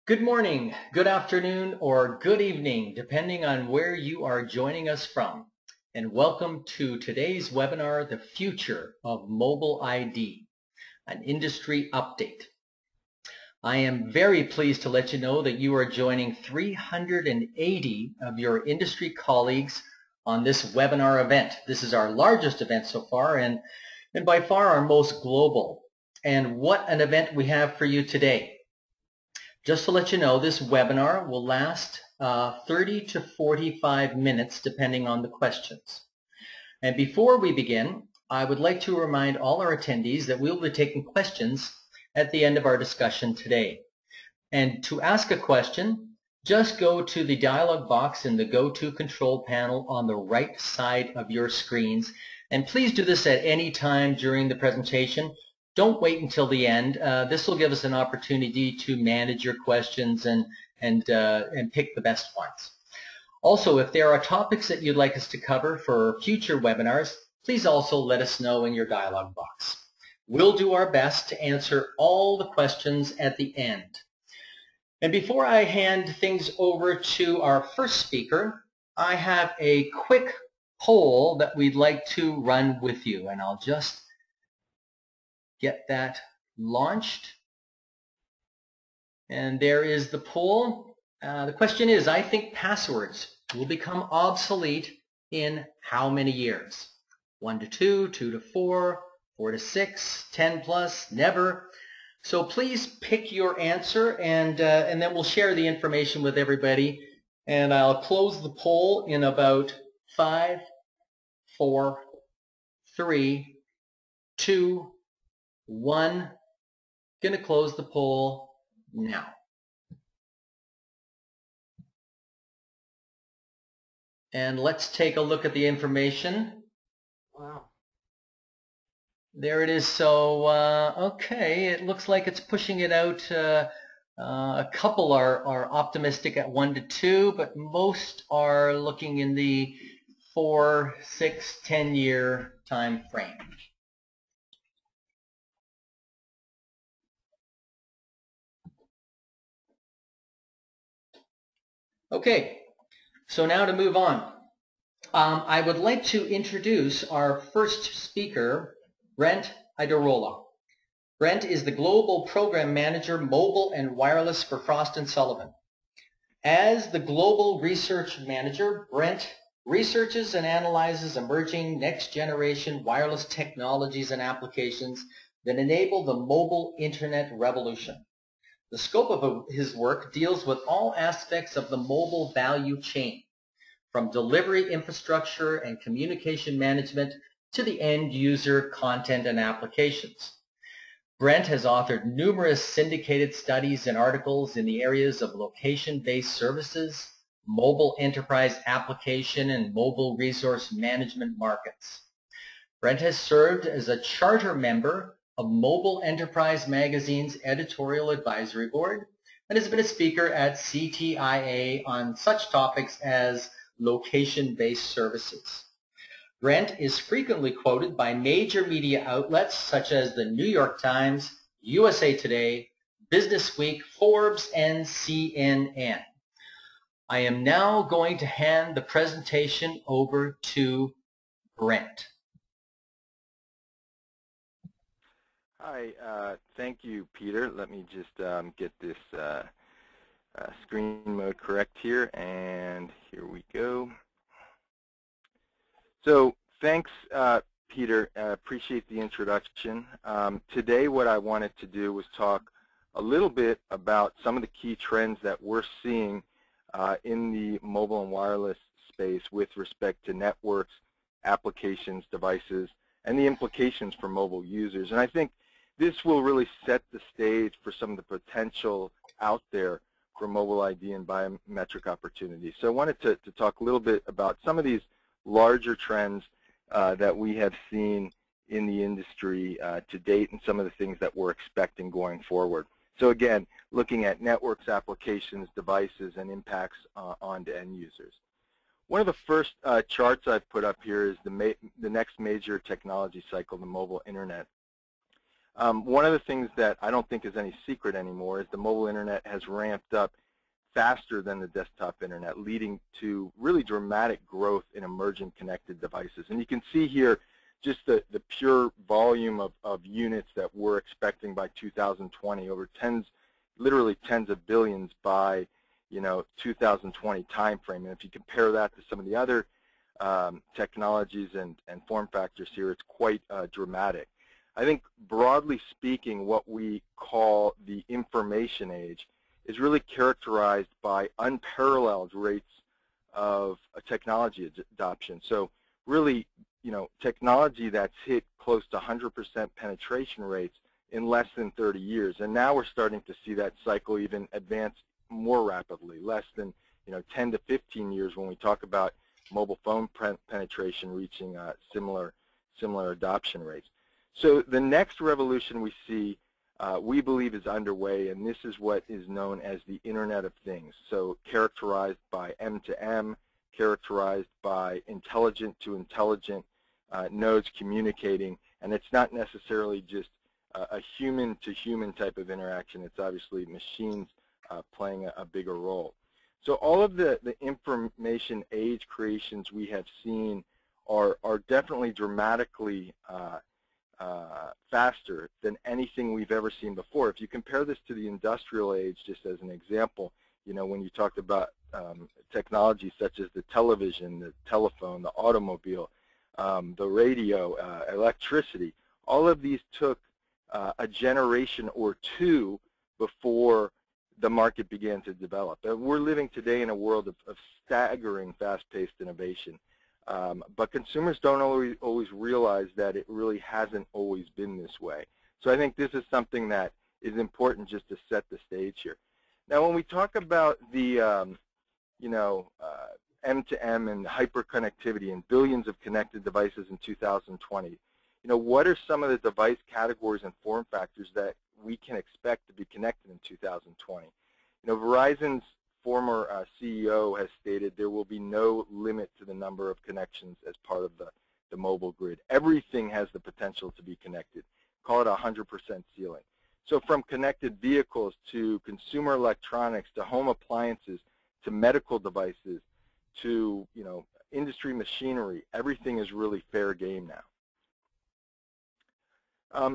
Good morning, good afternoon, or good evening, depending on where you are joining us from. And welcome to today's webinar, The Future of Mobile ID, an industry update. I am very pleased to let you know that you are joining 380 of your industry colleagues on this webinar event. This is our largest event so far and by far our most global. And what an event we have for you today. Just to let you know, this webinar will last 30 to 45 minutes depending on the questions. And before we begin, I would like to remind all our attendees that we'll be taking questions at the end of our discussion today. And to ask a question, just go to the dialog box in the Go To control panel on the right side of your screens. And please do this at any time during the presentation. Don't wait until the end. This will give us an opportunity to manage your questions and pick the best ones. Also, if there are topics that you'd like us to cover for future webinars, please also let us know in your dialog box. We'll do our best to answer all the questions at the end. And before I hand things over to our first speaker, I have a quick poll that we'd like to run with you, and I'll just get that launched. And there is the poll. The question is, I think passwords will become obsolete in how many years? 1 to 2, 2 to 4, 4 to 6, 10 plus, never. So please pick your answer and then we'll share the information with everybody. And I'll close the poll in about 5, 4, 3, 2, 1. Going to close the poll now. And let's take a look at the information. Wow. There it is. So, okay, it looks like it's pushing it out. A couple are optimistic at 1 to 2, but most are looking in the 4, 6, 10-year time frame. Okay, so now to move on. I would like to introduce our first speaker, Brent Iadarola. Brent is the Global Program Manager, Mobile and Wireless for Frost & Sullivan. As the Global Research Manager, Brent researches and analyzes emerging next-generation wireless technologies and applications that enable the mobile internet revolution. The scope of his work deals with all aspects of the mobile value chain, from delivery infrastructure and communication management to the end user content and applications. Brent has authored numerous syndicated studies and articles in the areas of location-based services, mobile enterprise application, and mobile resource management markets. Brent has served as a charter member of Mobile Enterprise Magazine's editorial advisory board and has been a speaker at CTIA on such topics as location-based services. Brent is frequently quoted by major media outlets such as the New York Times, USA Today, Business Week, Forbes, and CNN. I am now going to hand the presentation over to Brent. Hi, thank you, Peter. Let me just get this screen mode correct here, and here we go. So thanks, Peter. Appreciate the introduction. Today what I wanted to do was talk a little bit about some of the key trends that we're seeing in the mobile and wireless space with respect to networks, applications, devices, and the implications for mobile users. And I think this will really set the stage for some of the potential out there for mobile ID and biometric opportunities. So I wanted to talk a little bit about some of these larger trends that we have seen in the industry to date and some of the things that we're expecting going forward. So again, looking at networks, applications, devices, and impacts on to end users. One of the first charts I've put up here is the next major technology cycle, the mobile internet. One of the things that I don't think is any secret anymore is the mobile internet has ramped up faster than the desktop internet, leading to really dramatic growth in emerging connected devices. And you can see here just the pure volume of units that we're expecting by 2020, over literally tens of billions by 2020 timeframe. And if you compare that to some of the other technologies and form factors here, it's quite dramatic. I think broadly speaking, what we call the information age is really characterized by unparalleled rates of technology adoption. So really, technology that's hit close to 100% penetration rates in less than 30 years. And now we're starting to see that cycle even advance more rapidly, less than 10 to 15 years when we talk about mobile phone penetration reaching similar adoption rates. So the next revolution we see, we believe, is underway, and this is what is known as the Internet of Things. So characterized by M2M, characterized by intelligent to intelligent nodes communicating, and it's not necessarily just a human to human type of interaction. It's obviously machines playing a bigger role. So all of the information age creations we have seen are definitely dramatically faster than anything we've ever seen before. If you compare this to the industrial age, just as an example, when you talked about technology such as the television, the telephone, the automobile, the radio, electricity, all of these took a generation or two before the market began to develop. And we're living today in a world of staggering fast-paced innovation. But consumers don't always realize that it really hasn't always been this way. So I think this is something that is important just to set the stage here. Now, when we talk about the M2M and hyperconnectivity and billions of connected devices in 2020, what are some of the device categories and form factors that we can expect to be connected in 2020? Verizon's former CEO has stated there will be no limit to the number of connections as part of the mobile grid. Everything has the potential to be connected. Call it a 100% ceiling. So from connected vehicles to consumer electronics to home appliances to medical devices to industry machinery, everything is really fair game now.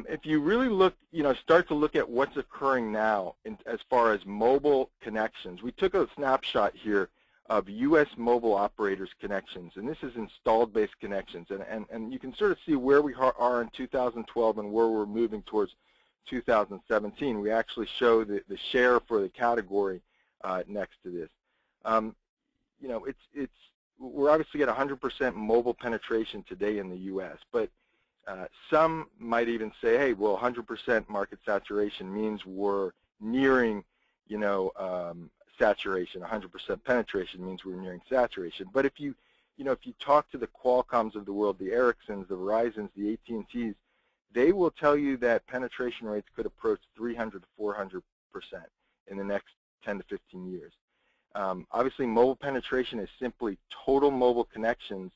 If you really look, start to look at what's occurring now as far as mobile connections, we took a snapshot here of U.S. mobile operators connections, and this is installed base connections, and you can sort of see where we are in 2012 and where we're moving towards 2017. We actually show the share for the category next to this. We're obviously at 100% mobile penetration today in the U.S., but some might even say, hey, well, 100% market saturation means we're nearing, saturation. 100% penetration means we're nearing saturation. But if you talk to the Qualcomms of the world, the Ericssons, the Verizons, the AT&Ts, they will tell you that penetration rates could approach 300 to 400% in the next 10 to 15 years. Obviously, mobile penetration is simply total mobile connections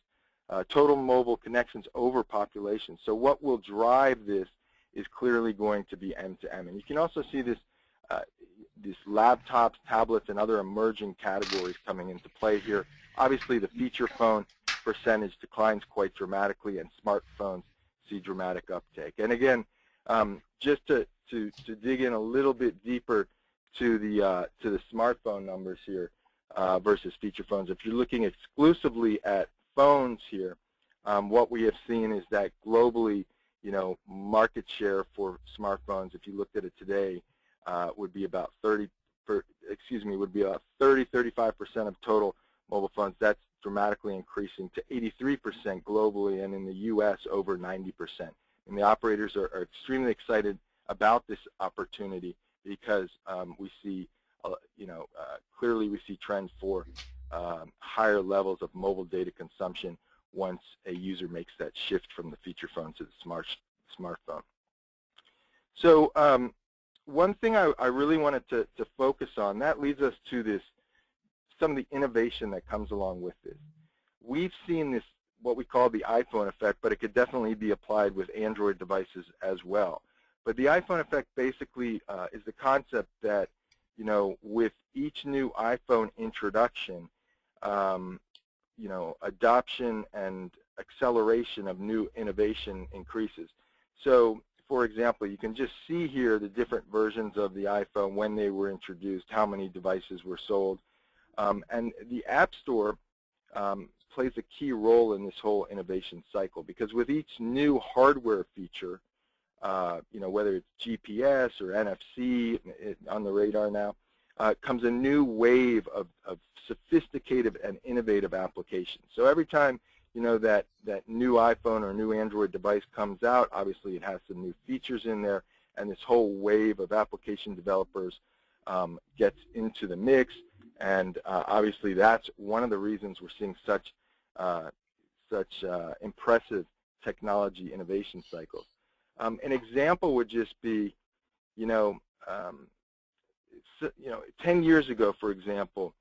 over population. So what will drive this is clearly going to be M2M. And you can also see this, these laptops, tablets, and other emerging categories coming into play here. Obviously, the feature phone percentage declines quite dramatically, and smartphones see dramatic uptake. And again, just to dig in a little bit deeper to the smartphone numbers here versus feature phones, if you're looking exclusively at phones here, what we have seen is that globally, market share for smartphones, if you looked at it today, would be about 35% of total mobile phones. That's dramatically increasing to 83% globally, and in the U.S. over 90%. And the operators are extremely excited about this opportunity because we see, clearly we see trends for higher levels of mobile data consumption once a user makes that shift from the feature phone to the smartphone. So one thing I really wanted to focus on, that leads us to some of the innovation that comes along with this. We've seen this, what we call the iPhone effect, but it could definitely be applied with Android devices as well. But the iPhone effect basically is the concept that, you know, with each new iPhone introduction, you know, adoption and acceleration of new innovation increases. So, for example, you can just see here the different versions of the iPhone when they were introduced, how many devices were sold. And the App Store plays a key role in this whole innovation cycle, because with each new hardware feature, you know, whether it's GPS or NFC on the radar now, comes a new wave of sophisticated and innovative applications. So every time, you know, that new iPhone or new Android device comes out, obviously it has some new features in there, and this whole wave of application developers gets into the mix. And obviously that's one of the reasons we're seeing such impressive technology innovation cycles. An example would just be, you know, 10 years ago, for example,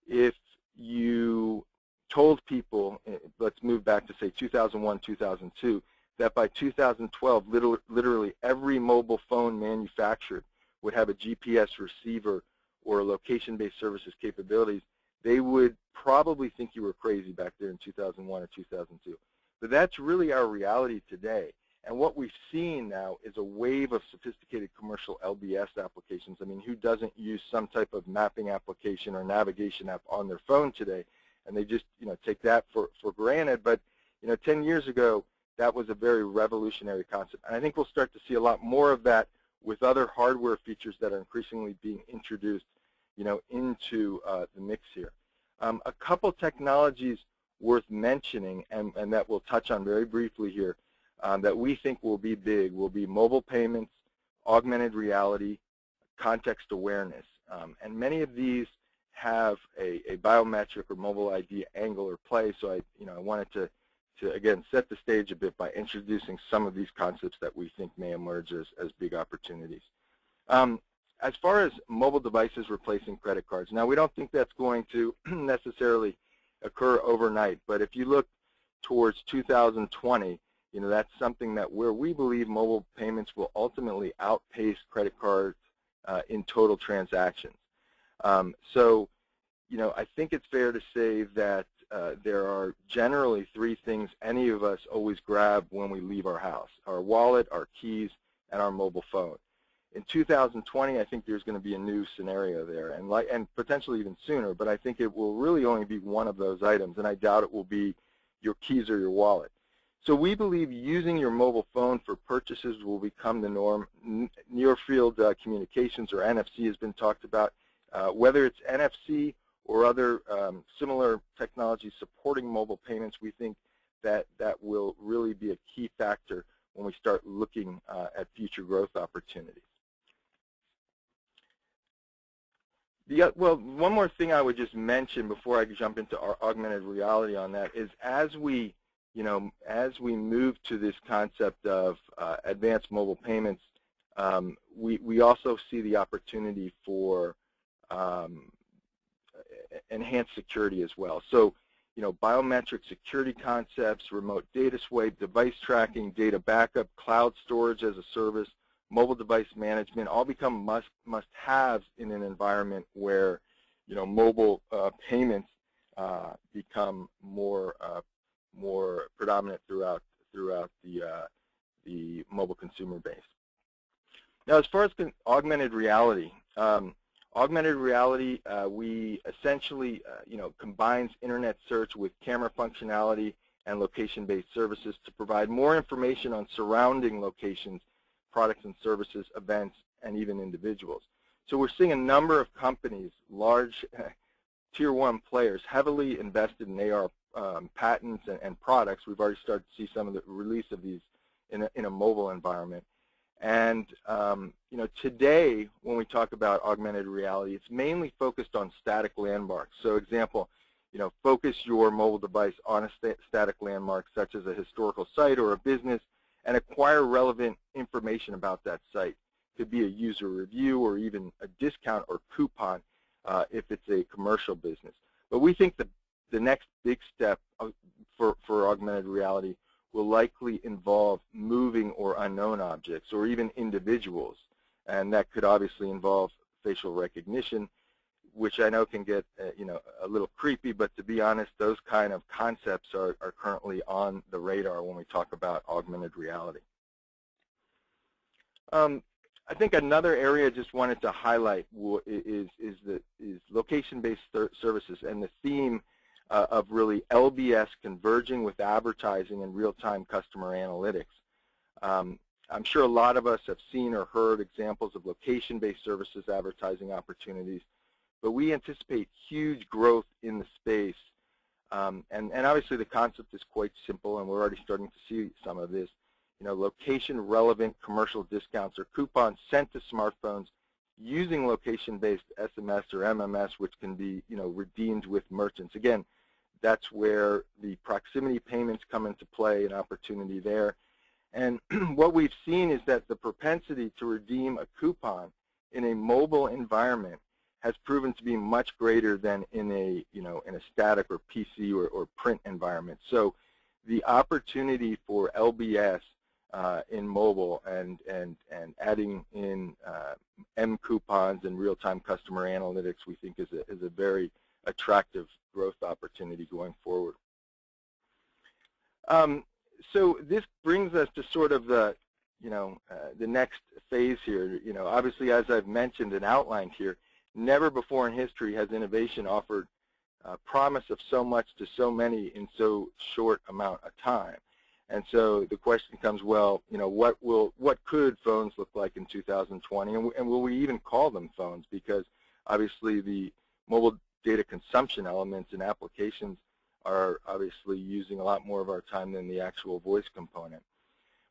if you told people, let's move back to say 2001, 2002, that by 2012, literally every mobile phone manufactured would have a GPS receiver or location-based services capabilities, they would probably think you were crazy back there in 2001 or 2002. But that's really our reality today. And what we've seen now is a wave of sophisticated commercial LBS applications. I mean, who doesn't use some type of mapping application or navigation app on their phone today? And they just, you know, take that for granted. But, you know, 10 years ago, that was a very revolutionary concept. And I think we'll start to see a lot more of that with other hardware features that are increasingly being introduced, you know, into the mix here. A couple technologies worth mentioning, and that we'll touch on very briefly here, that we think will be big, will be mobile payments, augmented reality, context awareness. And many of these have a biometric or mobile ID angle or play, so I wanted to again set the stage a bit by introducing some of these concepts that we think may emerge as big opportunities. As far as mobile devices replacing credit cards, now we don't think that's going to necessarily occur overnight, but if you look towards 2020, you know, that's something that where we believe mobile payments will ultimately outpace credit cards in total transactions. So, you know, I think it's fair to say that there are generally three things any of us always grab when we leave our house: our wallet, our keys, and our mobile phone. In 2020, I think there's going to be a new scenario there, and potentially even sooner, but I think it will really only be one of those items, and I doubt it will be your keys or your wallet. So we believe using your mobile phone for purchases will become the norm. Near-field communications, or NFC, has been talked about. Whether it's NFC or other similar technologies supporting mobile payments, we think that will really be a key factor when we start looking at future growth opportunities. Well, one more thing I would just mention before I jump into our augmented reality on that is, as we move to this concept of advanced mobile payments, we also see the opportunity for enhanced security as well. So, you know, biometric security concepts, remote data swipe, device tracking, data backup, cloud storage as a service, mobile device management, all become must-haves in an environment where, you know, mobile payments become more predominant throughout the mobile consumer base. Now, as far as augmented reality, we essentially, you know, combines internet search with camera functionality and location-based services to provide more information on surrounding locations, products and services, events, and even individuals. So we're seeing a number of companies, large tier 1 players, heavily invested in AR patents and products. We've already started to see some of the release of these in a mobile environment. And you know, today when we talk about augmented reality, it's mainly focused on static landmarks. So, example, you know, focus your mobile device on a static landmark, such as a historical site or a business, and acquire relevant information about that site. It could be a user review or even a discount or coupon if it's a commercial business. But we think the next big step for augmented reality will likely involve moving or unknown objects, or even individuals. And that could obviously involve facial recognition, which I know can get a little creepy, but to be honest, those kind of concepts are currently on the radar when we talk about augmented reality. I think another area I just wanted to highlight is location-based services, and the theme of really LBS converging with advertising and real-time customer analytics. I'm sure a lot of us have seen or heard examples of location-based services advertising opportunities, but we anticipate huge growth in the space. And obviously the concept is quite simple, and we're already starting to see some of this. Location-relevant commercial discounts or coupons sent to smartphones using location-based SMS or MMS, which can be, redeemed with merchants. Again, that's where the proximity payments come into play, an opportunity there. And what we've seen is that the propensity to redeem a coupon in a mobile environment has proven to be much greater than in a, in a static or PC or print environment. So the opportunity for LBS in mobile and adding in M coupons and real-time customer analytics, we think is a very attractive growth opportunity going forward. So this brings us to sort of the, the next phase here. Obviously, as I've mentioned and outlined here, never before in history has innovation offered promise of so much to so many in so short amount of time. And so the question comes, well, what could phones look like in 2020, and will we even call them phones? Because obviously the mobile data consumption elements and applications are obviously using a lot more of our time than the actual voice component.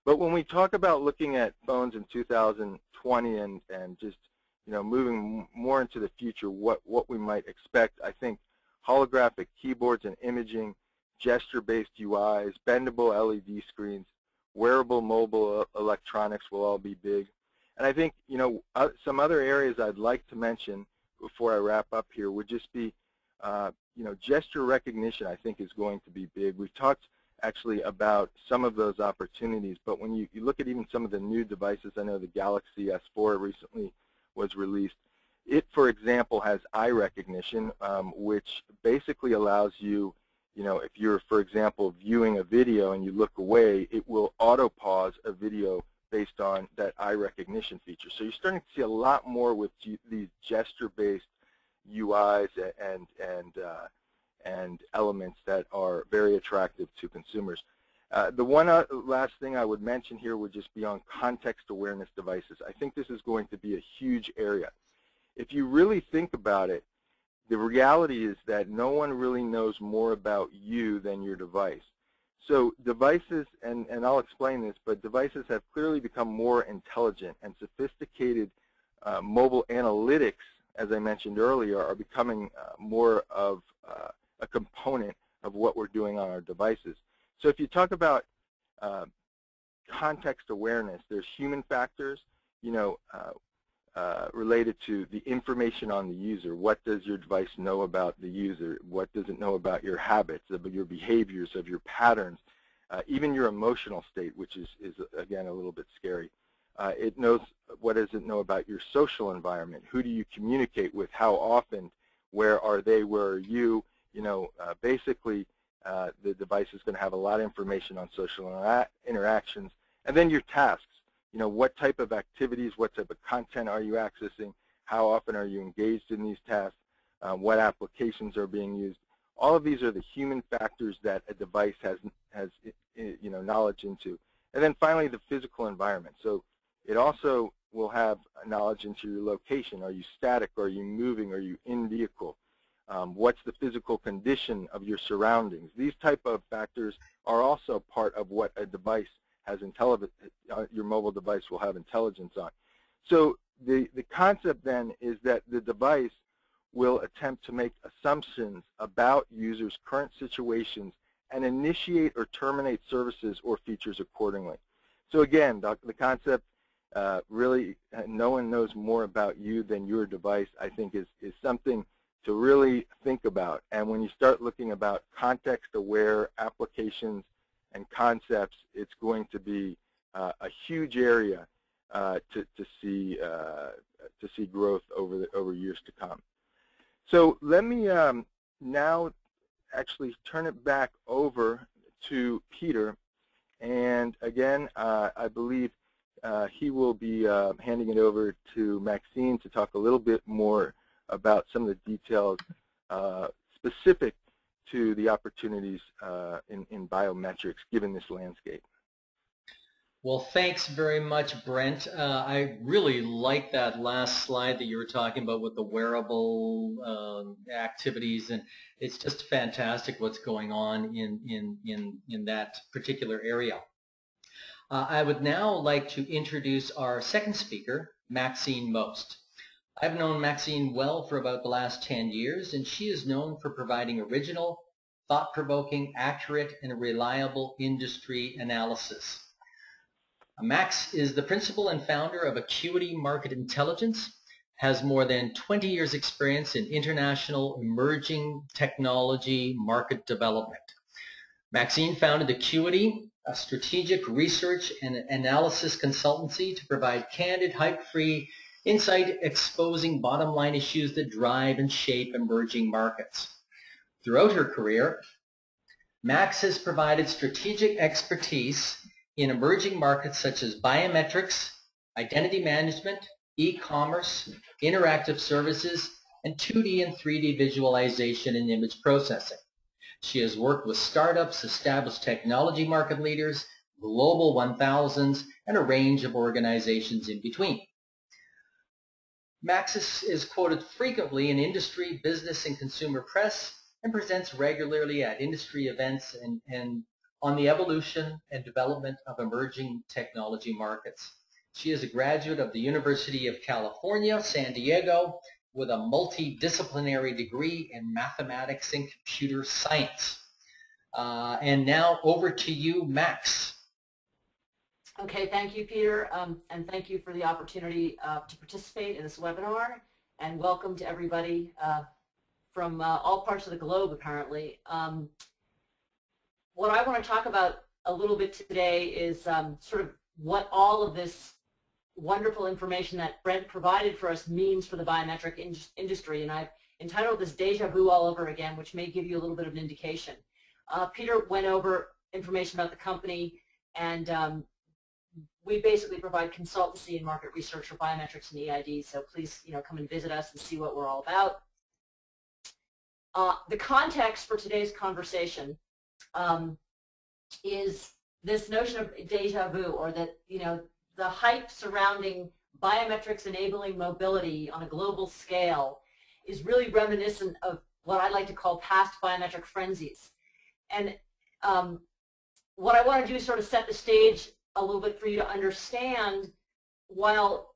But when we talk about looking at phones in 2020 and just moving more into the future, what we might expect, I think holographic keyboards and imaging, gesture-based UIs, bendable LED screens, wearable mobile electronics will all be big. And I think, some other areas I'd like to mention before I wrap up here would just be, gesture recognition I think is going to be big. We've talked actually about some of those opportunities, but when you look at even some of the new devices, I know the Galaxy S4 recently was released. It, for example, has eye recognition, which basically allows you, if you're, for example, viewing a video and you look away, it will auto-pause a video based on that eye recognition feature. So you're starting to see a lot more with these gesture-based UIs and elements that are very attractive to consumers. The one last thing I would mention here would just be on context awareness devices. I think this is going to be a huge area. If you really think about it, the reality is that no one really knows more about you than your device. So devices, and I'll explain this, but devices have clearly become more intelligent, and sophisticated mobile analytics, as I mentioned earlier, are becoming more of a component of what we're doing on our devices. So if you talk about context awareness, there's human factors, related to the information on the user. What does your device know about the user? What does it know about your habits, of your behaviors, of your patterns, even your emotional state, which is again a little bit scary. It knows, what does it know about your social environment? Who do you communicate with? How often? Where are they? Where are you? Basically, the device is going to have a lot of information on social interactions. And then your tasks. What type of activities, what type of content are you accessing? How often are you engaged in these tasks? What applications are being used? All of these are the human factors that a device has knowledge into. And then finally, the physical environment. So it also will have knowledge into your location. Are you static? Are you moving? Are you in vehicle? What's the physical condition of your surroundings? These type of factors are also part of what a device has intelligence. Your mobile device will have intelligence on. So the concept then is that the device will attempt to make assumptions about users' current situations and initiate or terminate services or features accordingly. So again, the concept really, no one knows more about you than your device, I think is something to really think about. And when you start looking about context-aware applications and concepts, it's going to be a huge area to see growth over years to come. So let me now actually turn it back over to Peter, and again, I believe he will be handing it over to Maxine to talk a little bit more about some of the details specific to the opportunities in biometrics given this landscape. Well, thanks very much, Brent. I really like that last slide that you were talking about with the wearable activities, and it's just fantastic what's going on in that particular area. I would now like to introduce our second speaker, Maxine Most. I've known Maxine well for about the last 10 years, and she is known for providing original, thought-provoking, accurate, and reliable industry analysis. Max is the principal and founder of Acuity Market Intelligence, has more than 20 years experience in international emerging technology market development. Maxine founded Acuity, a strategic research and analysis consultancy to provide candid, hype-free insight exposing bottom-line issues that drive and shape emerging markets. Throughout her career, Max has provided strategic expertise in emerging markets such as biometrics, identity management, e-commerce, interactive services, and 2D and 3D visualization and image processing. She has worked with startups, established technology market leaders, global 1000s, and a range of organizations in between. Max is quoted frequently in industry, business, and consumer press and presents regularly at industry events and on the evolution and development of emerging technology markets. She is a graduate of the University of California, San Diego, with a multidisciplinary degree in mathematics and computer science. And now over to you, Max. Okay, thank you, Peter, and thank you for the opportunity to participate in this webinar, and welcome to everybody from all parts of the globe, apparently. What I want to talk about a little bit today is sort of what all of this wonderful information that Brent provided for us means for the biometric industry, and I've entitled this Deja Vu All Over Again, which may give you a little bit of an indication. Peter went over information about the company, and we basically provide consultancy and market research for biometrics and EID, so please come and visit us and see what we're all about. The context for today's conversation is this notion of deja vu, or that the hype surrounding biometrics enabling mobility on a global scale is really reminiscent of what I like to call past biometric frenzies. And what I want to do is sort of set the stage a little bit for you to understand, while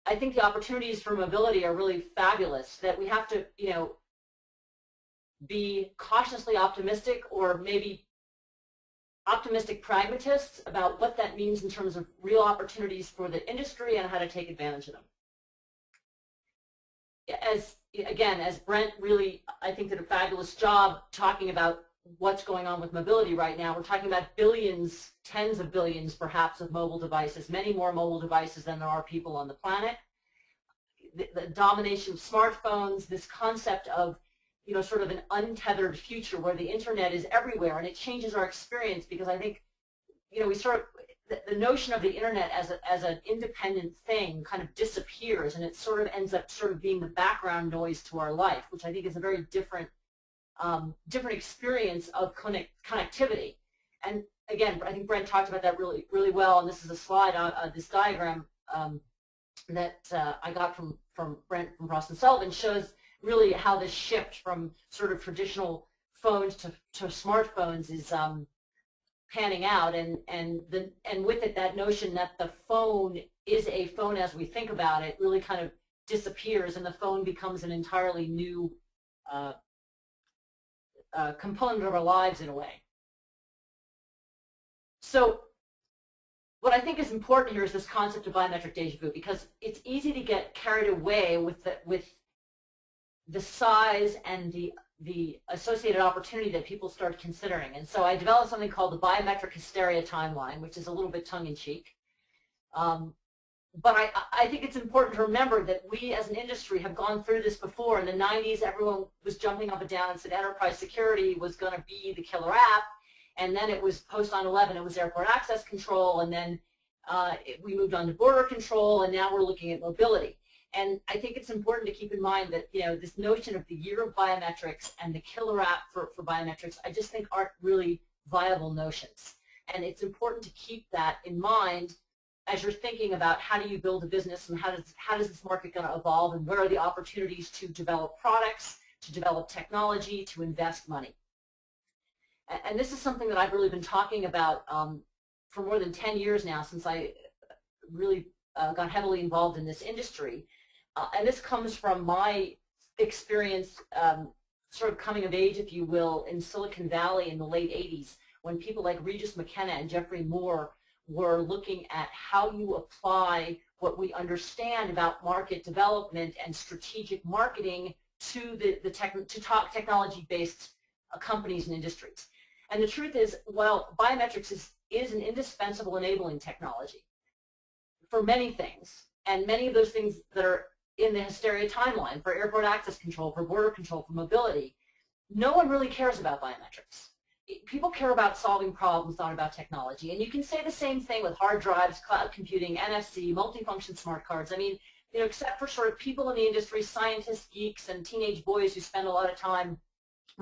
I think the opportunities for mobility are really fabulous, that we have to be cautiously optimistic, or maybe optimistic pragmatists about what that means in terms of real opportunities for the industry and how to take advantage of them. As Brent really, I think, did a fabulous job talking about what's going on with mobility right now. We're talking about billions, tens of billions perhaps, of mobile devices, many more mobile devices than there are people on the planet. The domination of smartphones, this concept of sort of an untethered future where the internet is everywhere, and it changes our experience, because I think, we sort of, the notion of the internet as an independent thing kind of disappears, and it sort of ends up sort of being the background noise to our life, which I think is a very different experience of connectivity. And again, I think Brent talked about that really, really well, and this is a slide on this diagram that I got from Brent from Frost and Sullivan, shows really how this shift from sort of traditional phones to smartphones is panning out, and with it, that notion that the phone is a phone as we think about it really kind of disappears, and the phone becomes an entirely new component of our lives in a way. So what I think is important here is this concept of biometric deja vu, because it's easy to get carried away with the size and the the associated opportunity that people start considering. And so I developed something called the biometric hysteria timeline, which is a little bit tongue-in-cheek. But I think it's important to remember that we as an industry have gone through this before. In the 90s, everyone was jumping up and down and said enterprise security was going to be the killer app. And then it was post 9/11, it was airport access control. And then we moved on to border control. And now we're looking at mobility. And I think it's important to keep in mind that, you know, this notion of the year of biometrics and the killer app for biometrics, I just think aren't really viable notions. And it's important to keep that in mind as you're thinking about how do you build a business and how does this market going to evolve and where are the opportunities to develop products, to develop technology, to invest money. And this is something that I've really been talking about for more than 10 years now, since I really got heavily involved in this industry. And this comes from my experience sort of coming of age, if you will, in Silicon Valley in the late 80s, when people like Regis McKenna and Jeffrey Moore were looking at how you apply what we understand about market development and strategic marketing to top technology-based companies and industries. And the truth is, while biometrics is an indispensable enabling technology for many things, and many of those things that are in the hysteria timeline, for airport access control, for border control, for mobility, no one really cares about biometrics. People care about solving problems, not about technology. And you can say the same thing with hard drives, cloud computing, NFC, multifunction smart cards. I mean, you know, except for sort of people in the industry, scientists, geeks, and teenage boys who spend a lot of time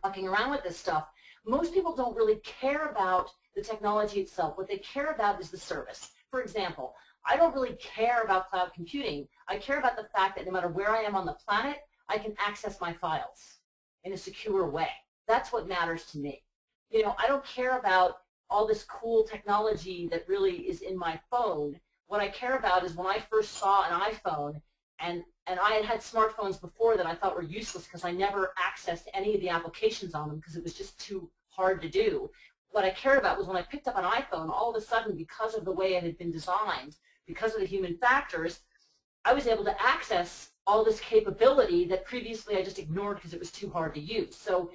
mucking around with this stuff, most people don't really care about the technology itself. What they care about is the service. For example, I don't really care about cloud computing. I care about the fact that no matter where I am on the planet, I can access my files in a secure way. That's what matters to me. You know, I don't care about all this cool technology that really is in my phone. What I care about is when I first saw an iPhone, and I had smartphones before that I thought were useless because I never accessed any of the applications on them because it was just too hard to do. What I cared about was when I picked up an iPhone, all of a sudden, because of the way it had been designed, because of the human factors, I was able to access all this capability that previously I just ignored because it was too hard to use. So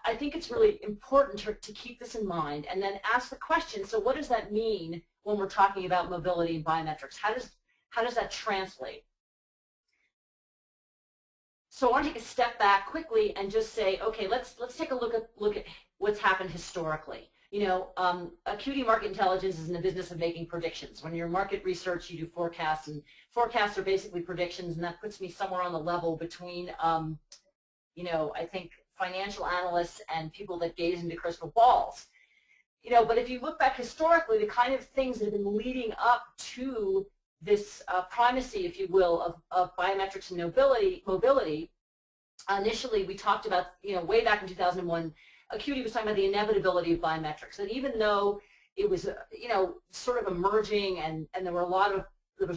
I think it's really important to keep this in mind and then ask the question, so what does that mean when we're talking about mobility and biometrics? How does that translate? So I want to take a step back quickly and just say, okay, let's take a look at what's happened historically. You know, Acuity Market Intelligence is in the business of making predictions. When you're market research, you do forecasts, and forecasts are basically predictions, and that puts me somewhere on the level between, you know, I think financial analysts and people that gaze into crystal balls. You know, but if you look back historically, the kind of things that have been leading up to this primacy, if you will, of biometrics and mobility, initially we talked about, you know, way back in 2001, Acuity was talking about the inevitability of biometrics. And even though it was, you know, sort of emerging and there was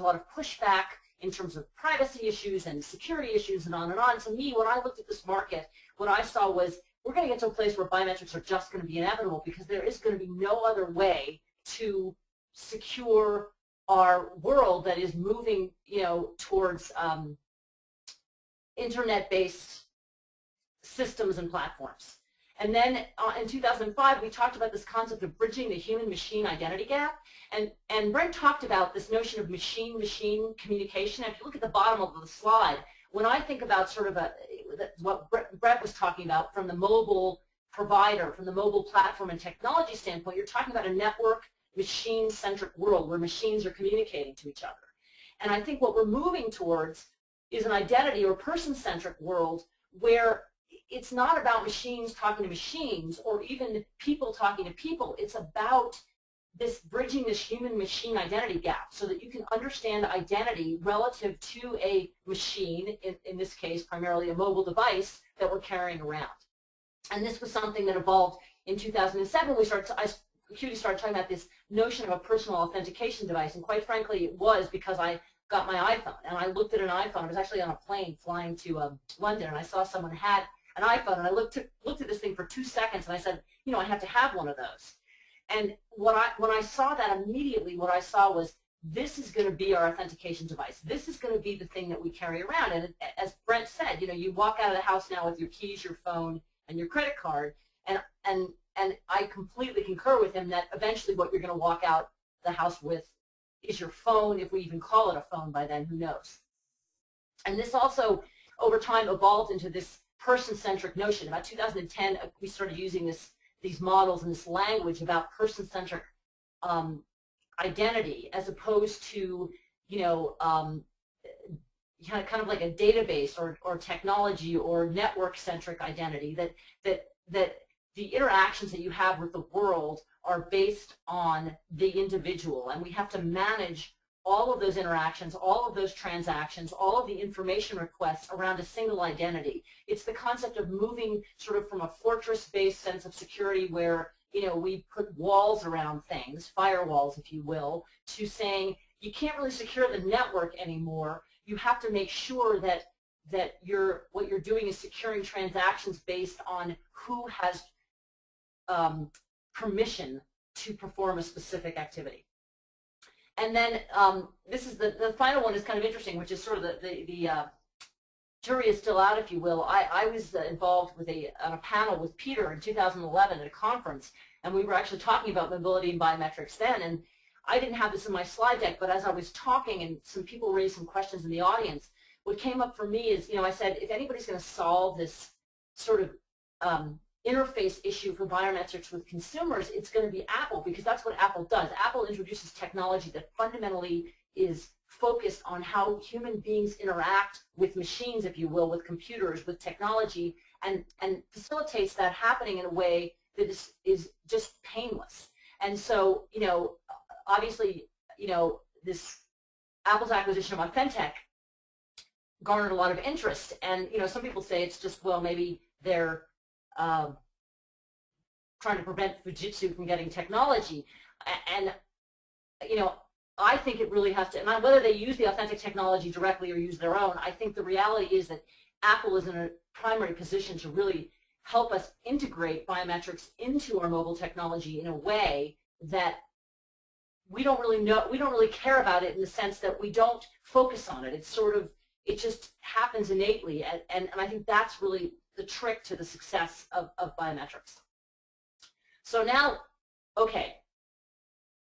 a lot of pushback in terms of privacy issues and security issues and on and on, to me, when I looked at this market, what I saw was we're going to get to a place where biometrics are just going to be inevitable because there is going to be no other way to secure our world that is moving, you know, towards internet-based systems and platforms. And then in 2005, we talked about this concept of bridging the human-machine identity gap. And Brent talked about this notion of machine-machine communication. If you look at the bottom of the slide, when I think about sort of what Brent was talking about from the mobile provider, from the mobile platform and technology standpoint, you're talking about a network, machine-centric world where machines are communicating to each other. And I think what we're moving towards is an identity or person-centric world where it's not about machines talking to machines or even people talking to people. It's about this bridging this human-machine identity gap so that you can understand identity relative to a machine, in this case primarily a mobile device that we're carrying around. And this was something that evolved in 2007. Acuity started talking about this notion of a personal authentication device, and quite frankly it was because I got my iPhone and I looked at an iPhone. I was actually on a plane flying to London, and I saw someone had an iPhone, and I looked at this thing for 2 seconds, and I said, you know, I have to have one of those. And when I saw that, immediately what I saw was this is going to be our authentication device. This is going to be the thing that we carry around. And as Brent said, you know, you walk out of the house now with your keys, your phone, and your credit card. And I completely concur with him that eventually what you're going to walk out the house with is your phone, if we even call it a phone by then, who knows. And this also, over time, evolved into this person-centric notion. About 2010, we started using these models and this language about person-centric identity, as opposed to, you know, kind of like a database or technology or network-centric identity. That the interactions that you have with the world are based on the individual, and we have to manage all of those interactions, all of those transactions, all of the information requests around a single identity. It's the concept of moving sort of from a fortress-based sense of security where, you know, we put walls around things, firewalls, if you will, to saying you can't really secure the network anymore. You have to make sure that what you're doing is securing transactions based on who has permission to perform a specific activity. And then this is the final one is kind of interesting, which is sort of the jury is still out, if you will. I was involved with on a panel with Peter in 2011 at a conference, and we were actually talking about mobility and biometrics then. And I didn't have this in my slide deck, but as I was talking and some people raised some questions in the audience, what came up for me is, you know, I said, if anybody's going to solve this sort of interface issue for biometrics with consumers, it's going to be Apple, because that's what Apple does. Apple introduces technology that fundamentally is focused on how human beings interact with machines, if you will, with computers, with technology, and facilitates that happening in a way that is just painless. And so, you know, obviously, you know, this Apple's acquisition of Authentic garnered a lot of interest, and, you know, some people say it's just, well, maybe they're trying to prevent Fujitsu from getting technology. And, you know, I think it really has to, and whether they use the Authentic technology directly or use their own, I think the reality is that Apple is in a primary position to really help us integrate biometrics into our mobile technology in a way that we don't really care about it, in the sense that we don't focus on it. It's sort of, it just happens innately, and I think that's really the trick to the success of biometrics. So now, okay,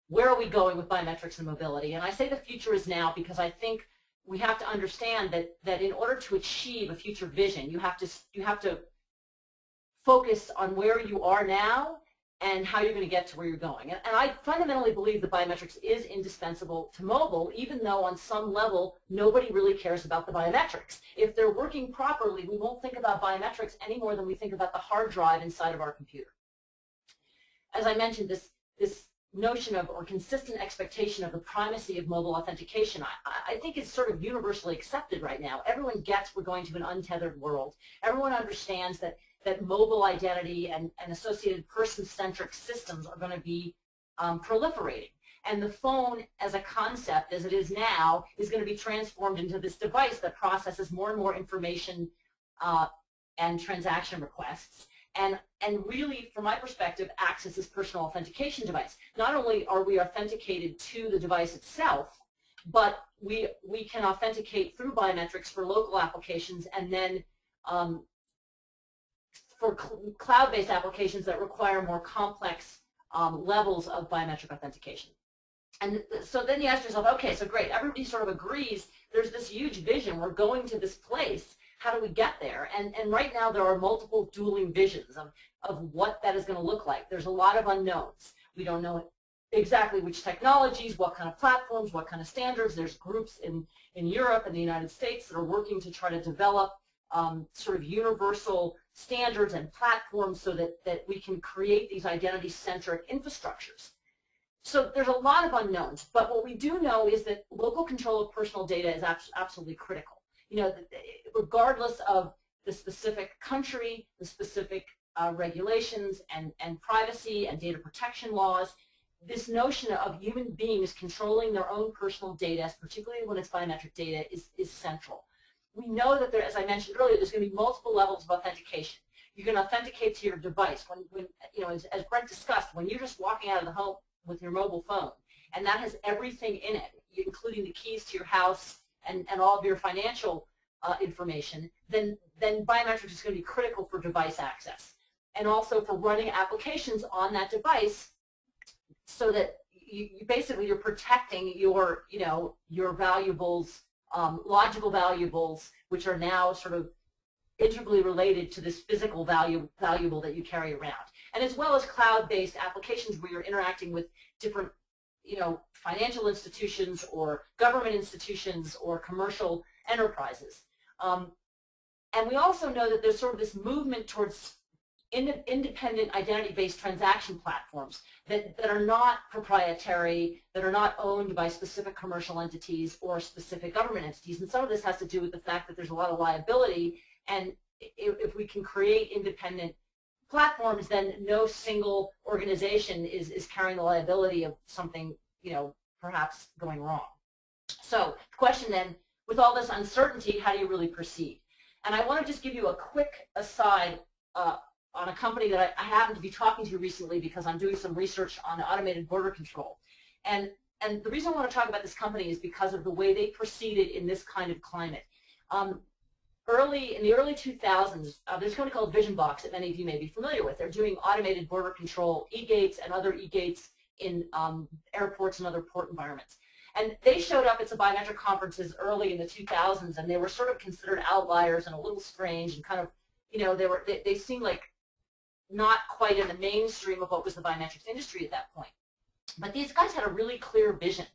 where are we going with biometrics and mobility? And I say the future is now, because I think we have to understand that in order to achieve a future vision, you have to focus on where you are now and how you're going to get to where you're going. And I fundamentally believe that biometrics is indispensable to mobile, even though on some level nobody really cares about the biometrics. If they're working properly, we won't think about biometrics any more than we think about the hard drive inside of our computer. As I mentioned, this notion of, or consistent expectation of, the primacy of mobile authentication, I think is sort of universally accepted right now. Everyone gets we're going to an untethered world. Everyone understands that mobile identity and associated person-centric systems are going to be proliferating. And the phone as a concept, as it is now, is going to be transformed into this device that processes more and more information and transaction requests. And really, from my perspective, acts as this personal authentication device. Not only are we authenticated to the device itself, but we can authenticate through biometrics for local applications, and then for cloud-based applications that require more complex levels of biometric authentication. And so then you ask yourself, okay, so great, everybody sort of agrees there's this huge vision, we're going to this place, how do we get there? And right now there are multiple dueling visions of what that is going to look like. There's a lot of unknowns. We don't know exactly which technologies, what kind of platforms, what kind of standards. There's groups in Europe and the United States that are working to try to develop sort of universal standards and platforms so that we can create these identity-centric infrastructures. So there's a lot of unknowns, but what we do know is that local control of personal data is absolutely critical. You know, regardless of the specific country, the specific regulations and privacy and data protection laws, this notion of human beings controlling their own personal data, particularly when it's biometric data, is central. We know that there, as I mentioned earlier, there's going to be multiple levels of authentication. You can authenticate to your device. When you know, as Brent discussed, when you're just walking out of the home with your mobile phone, and that has everything in it, including the keys to your house and all of your financial information, then biometrics is going to be critical for device access. and also for running applications on that device, so that you're protecting your, your valuables, logical valuables, which are now sort of integrally related to this physical valuable that you carry around. And as well as cloud-based applications where you're interacting with different, financial institutions or government institutions or commercial enterprises. And we also know that there's sort of this movement towards independent identity-based transaction platforms that are not proprietary, that are not owned by specific commercial entities or specific government entities. And some of this has to do with the fact that there's a lot of liability, and if we can create independent platforms, then no single organization is carrying the liability of something, perhaps going wrong. So the question then, with all this uncertainty, how do you really proceed? And I want to just give you a quick aside on a company that I happened to be talking to recently because I'm doing some research on automated border control. And the reason I want to talk about this company is because of the way they proceeded in this kind of climate. In the early 2000s, there's a company called VisionBox that many of you may be familiar with. They're doing automated border control, e-gates and other e-gates in airports and other port environments. And they showed up at some biometric conferences early in the 2000s, and they were sort of considered outliers and a little strange, and kind of, they seemed like not quite in the mainstream of what was the biometrics industry at that point. But these guys had a really clear vision,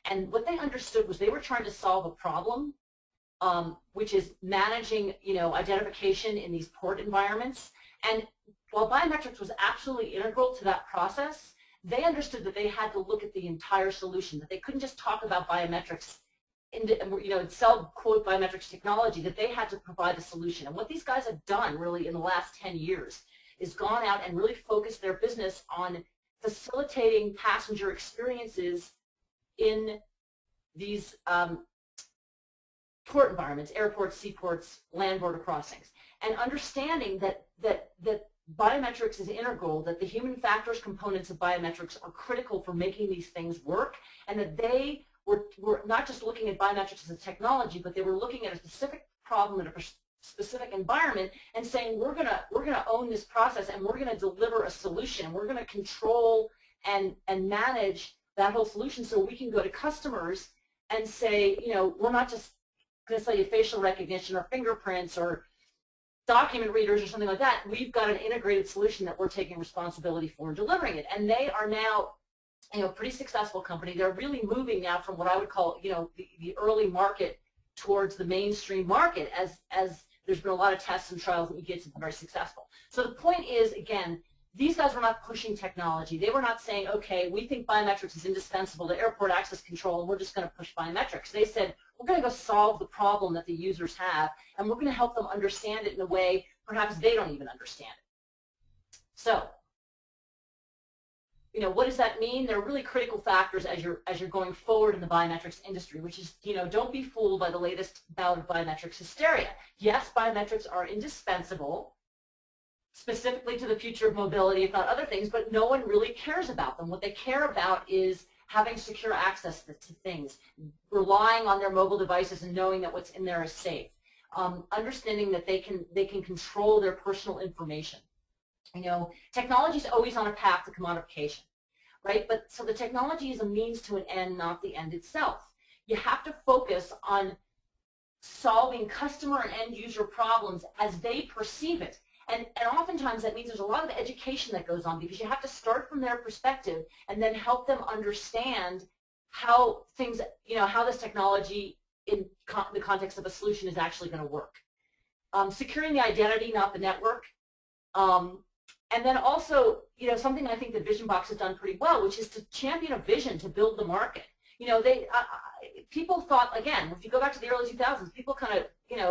and what they understood was they were trying to solve a problem, which is managing, identification in these port environments. And while biometrics was absolutely integral to that process, they understood that they had to look at the entire solution, that they couldn't just talk about biometrics, sell, quote, biometrics technology, that they had to provide a solution. And what these guys have done really in the last 10 years is gone out and really focused their business on facilitating passenger experiences in these port environments, airports, seaports, land border crossings, and understanding that biometrics is integral, that the human factors components of biometrics are critical for making these things work, and that they were not just looking at biometrics as a technology, but they were looking at a specific problem in a specific environment and saying, we're gonna own this process, and we're gonna deliver a solution. We're gonna control and manage that whole solution, so we can go to customers and say, we're not just going to sell you facial recognition or fingerprints or document readers or something like that. We've got an integrated solution that we're taking responsibility for and delivering it. And they are now, pretty successful company. They're really moving now from what I would call, the early market towards the mainstream market, as there's been a lot of tests and trials that you get to be very successful. So the point is, again, these guys were not pushing technology. They were not saying, okay, we think biometrics is indispensable to airport access control, and we're just going to push biometrics. They said, we're going to go solve the problem that the users have, and we're going to help them understand it in a way perhaps they don't even understand it. So, what does that mean? There are really critical factors as you're going forward in the biometrics industry, which is, don't be fooled by the latest bout of biometrics hysteria. Yes, biometrics are indispensable, specifically to the future of mobility, if not other things, but no one really cares about them. What they care about is having secure access to things, relying on their mobile devices and knowing that what's in there is safe, understanding that they can control their personal information. Technology is always on a path to commodification, right? But so the technology is a means to an end, not the end itself. You have to focus on solving customer and end user problems as they perceive it. And oftentimes that means there's a lot of education that goes on, because you have to start from their perspective and then help them understand how things, how this technology in the context of a solution is actually going to work. Securing the identity, not the network. And then also, something I think that VisionBox has done pretty well, which is to champion a vision to build the market. People thought, again, if you go back to the early 2000s, people kind of,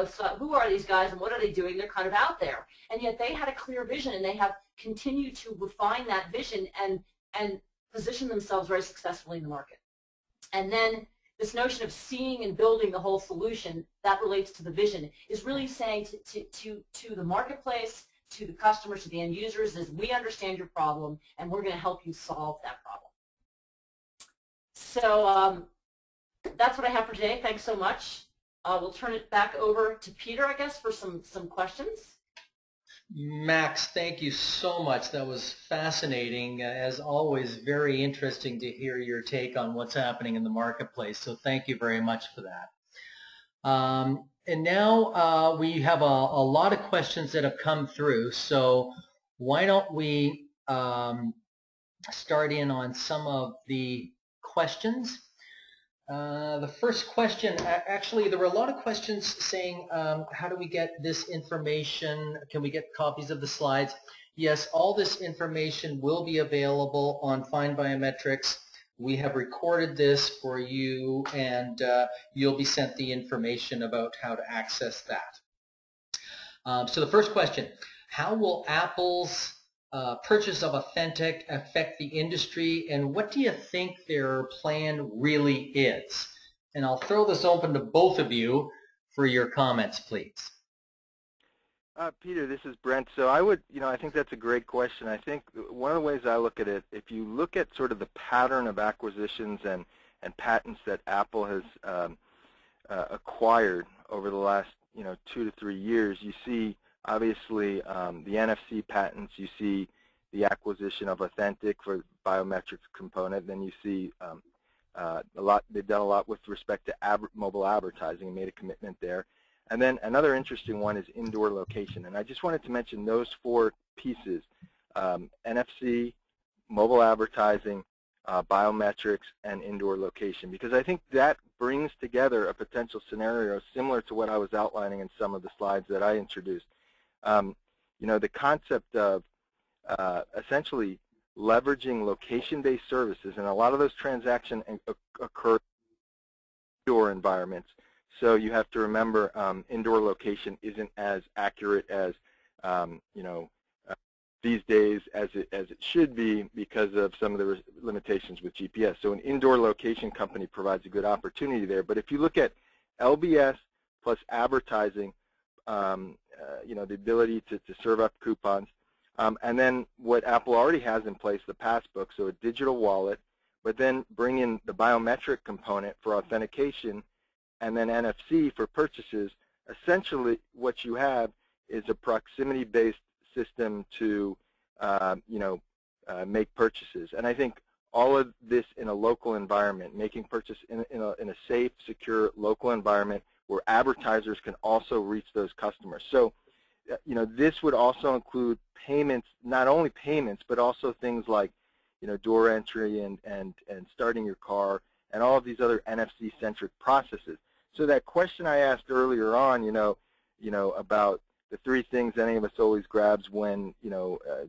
thought, who are these guys and what are they doing? They're kind of out there. And yet they had a clear vision, and they have continued to refine that vision and position themselves very successfully in the market. And then this notion of seeing and building the whole solution, that relates to the vision, is really saying to the marketplace, to the customers, to the end users, is we understand your problem, and we're going to help you solve that problem. So that's what I have for today. Thanks so much. We'll turn it back over to Peter, I guess, for some questions. Max, thank you so much. That was fascinating. As always, very interesting to hear your take on what's happening in the marketplace. So thank you very much for that. And now we have a lot of questions that have come through. So why don't we start in on some of the questions. The first question, actually, there were a lot of questions saying, how do we get this information? Can we get copies of the slides? Yes, all this information will be available on Find Biometrics. We have recorded this for you, and you'll be sent the information about how to access that. So the first question, how will Apple's purchase of Authentic affect the industry, and what do you think their plan really is? And I'll throw this open to both of you for your comments, please. Peter, this is Brent. So I think that's a great question. I think one of the ways I look at it, if you look at sort of the pattern of acquisitions and patents that Apple has acquired over the last 2 to 3 years, you see obviously the NFC patents, you see the acquisition of Authentic for biometrics component, then you see they've done a lot with respect to mobile advertising and made a commitment there. And then another interesting one is indoor location. And I just wanted to mention those 4 pieces, NFC, mobile advertising, biometrics, and indoor location, because I think that brings together a potential scenario similar to what I was outlining in some of the slides that I introduced. The concept of essentially leveraging location-based services, and a lot of those transactions occur in indoor environments. So you have to remember indoor location isn't as accurate as these days as it should be because of some of the limitations with GPS. So an indoor location company provides a good opportunity there. But if you look at LBS plus advertising, the ability to serve up coupons, and then what Apple already has in place, the passbook, so a digital wallet, but then bring in the biometric component for authentication, and then NFC for purchases. Essentially, what you have is a proximity-based system to, make purchases. And I think all of this in a local environment, making purchase in a safe, secure local environment where advertisers can also reach those customers. So, this would also include payments, not only payments, but also things like, door entry and starting your car and all of these other NFC-centric processes. So that question I asked earlier on, about the 3 things any of us always grabs when,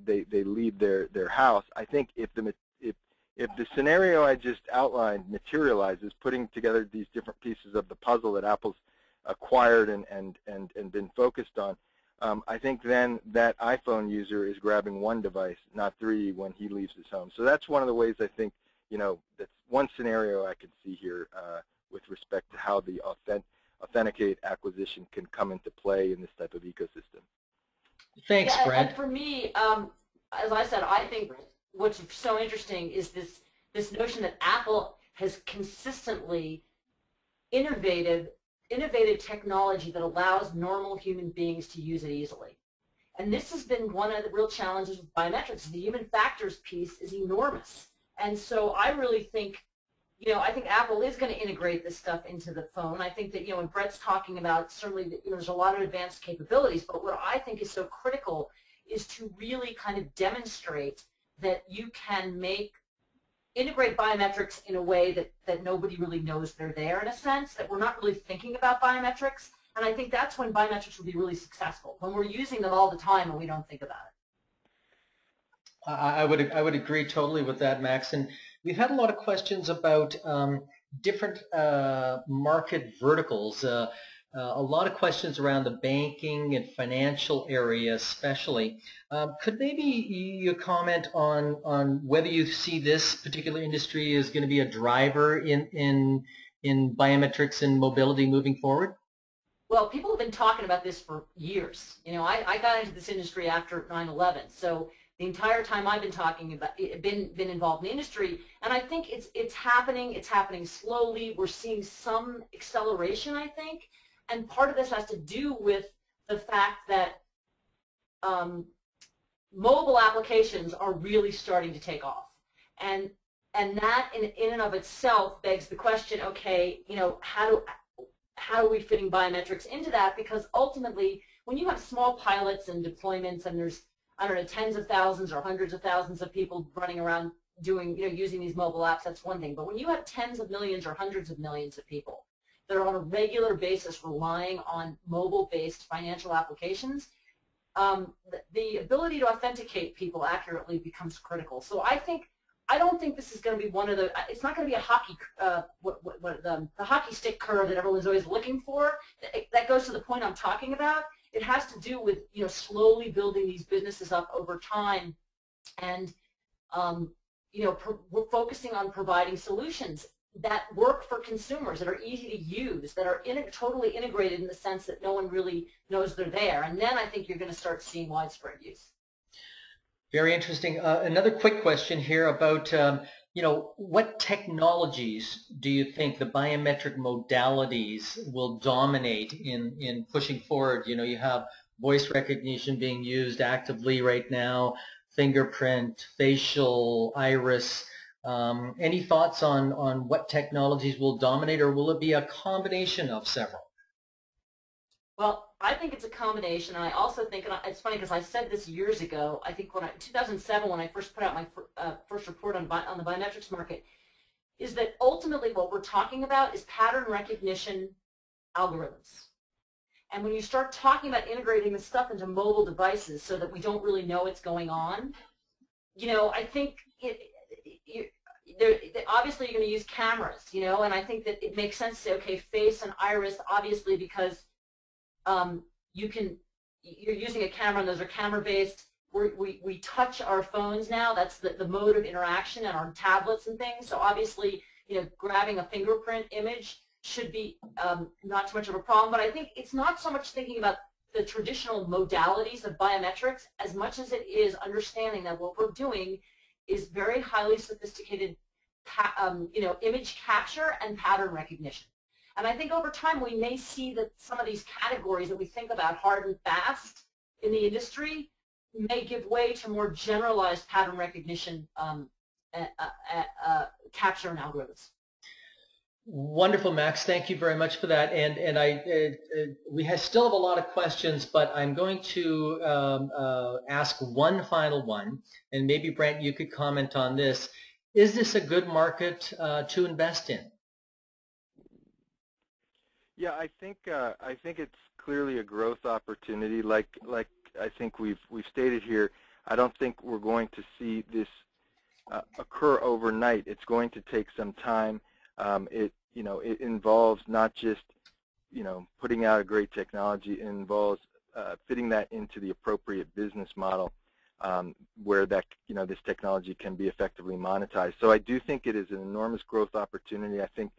they leave their house. I think if the scenario I just outlined materializes, putting together these different pieces of the puzzle that Apple's acquired and been focused on, I think then that iPhone user is grabbing 1 device, not 3 when he leaves his home. So that's one of the ways I think, that's one scenario I could see here with respect to how the Authenticate acquisition can come into play in this type of ecosystem. Thanks, Brent. And for me, as I said, I think what's so interesting is this notion that Apple has consistently innovated technology that allows normal human beings to use it easily. And this has been one of the real challenges with biometrics. The human factors piece is enormous. And so I really think, I think Apple is going to integrate this stuff into the phone. I think that, when Brett's talking about, certainly, there's a lot of advanced capabilities, but what I think is so critical is to really kind of demonstrate that you can integrate biometrics in a way that nobody really knows they're there, in a sense, that we're not really thinking about biometrics. And I think that's when biometrics will be really successful, when we're using them all the time and we don't think about it. I would agree totally with that, Max. And we've had a lot of questions about different market verticals. A lot of questions around the banking and financial area especially. Could maybe you comment on whether you see this particular industry is going to be a driver in biometrics and mobility moving forward? Well, people have been talking about this for years. I got into this industry after 9/11, so the entire time I've been talking about been involved in the industry, and I think it's happening. It's happening slowly. We're seeing some acceleration, I think, and part of this has to do with the fact that mobile applications are really starting to take off. And that in and of itself begs the question, okay, you know, how are we fitting biometrics into that? Because ultimately, when you have small pilots and deployments and there's, I don't know, tens of thousands or hundreds of thousands of people running around doing, you know, using these mobile apps, that's one thing. But when you have tens of millions or hundreds of millions of people that are on a regular basis relying on mobile-based financial applications, the ability to authenticate people accurately becomes critical. So I don't think this is going to be one of the, it's not going to be a hockey, the hockey stick curve that everyone's always looking for. That goes to the point I'm talking about. It has to do with, you know, slowly building these businesses up over time, and you know, we're focusing on providing solutions that work for consumers, that are easy to use, that are totally integrated in the sense that no one really knows they're there. And then I think you're going to start seeing widespread use. Very interesting. Another quick question here about, you know, what technologies do you think the biometric modalities will dominate in pushing forward? You know, you have voice recognition being used actively right now, fingerprint, facial, iris. Any thoughts on what technologies will dominate, or will it be a combination of several? Well, I think it's a combination, and I also think, and it's funny because I said this years ago, I think when 2007, when I first put out my first report on the biometrics market, is that ultimately what we're talking about is pattern recognition algorithms. And when you start talking about integrating this stuff into mobile devices so that we don't really know what's going on, you know, I think obviously you're going to use cameras, you know, and I think that it makes sense to say, okay, face and iris, obviously, because you're using a camera and those are camera-based. We touch our phones now. That's the mode of interaction, and our tablets and things. So obviously, you know, grabbing a fingerprint image should be not too much of a problem. But I think it's not so much thinking about the traditional modalities of biometrics as much as it is understanding that what we're doing is very highly sophisticated, you know, image capture and pattern recognition. And I think over time we may see that some of these categories that we think about hard and fast in the industry may give way to more generalized pattern recognition capture and algorithms. Wonderful, Max. Thank you very much for that. And we still have a lot of questions, but I'm going to ask one final one, and maybe Brent, you could comment on this. Is this a good market to invest in? Yeah, I think it's clearly a growth opportunity. Like I think we've stated here, I don't think we're going to see this occur overnight. It's going to take some time. It involves not just, you know, putting out a great technology. It involves fitting that into the appropriate business model where that, you know, this technology can be effectively monetized. So I do think it is an enormous growth opportunity. I think,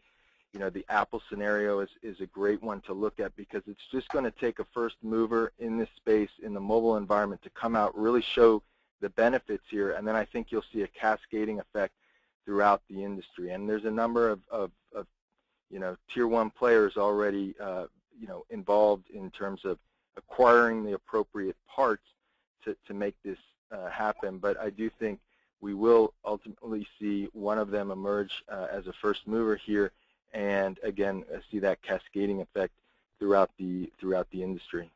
you know, the Apple scenario is a great one to look at, because it's just going to take a first mover in this space, in the mobile environment, to come out, really show the benefits here, and then I think you'll see a cascading effect throughout the industry. And there's a number of you know, tier 1 players already you know, involved in terms of acquiring the appropriate parts to make this happen. But I do think we will ultimately see one of them emerge as a first mover here, and again see that cascading effect throughout the industry.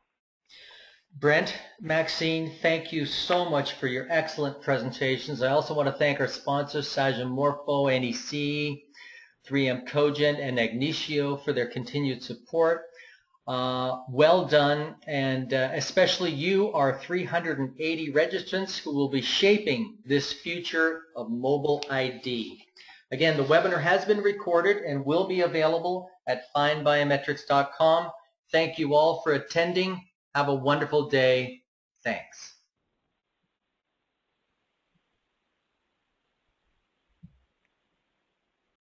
Brent, Maxine, thank you so much for your excellent presentations. I also want to thank our sponsors, Saja Morpho, NEC, 3M Cogent, and Agnitio for their continued support. Well done, and especially you, our 380 registrants who will be shaping this future of mobile ID. Again, the webinar has been recorded and will be available at findbiometrics.com. Thank you all for attending. Have a wonderful day. Thanks.